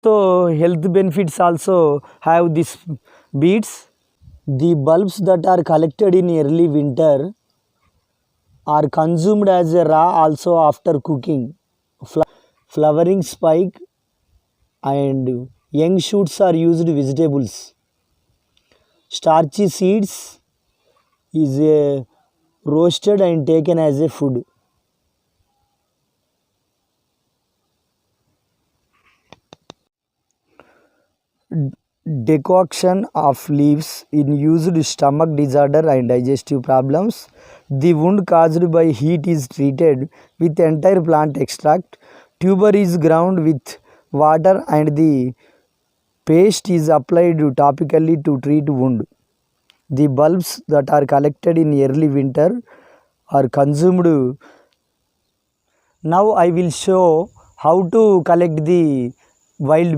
So health benefits also have this beets. The bulbs that are collected in early winter are consumed as a raw also after cooking. Flowering spike and young shoots are used vegetables. Starchy seeds is roasted and taken as a food. Decoction of leaves in used stomach disorder and digestive problems. The wound caused by heat is treated with entire plant extract. Tuber is ground with water and the paste is applied topically to treat wound. The bulbs that are collected in early winter are consumed. Now I will show how to collect the wild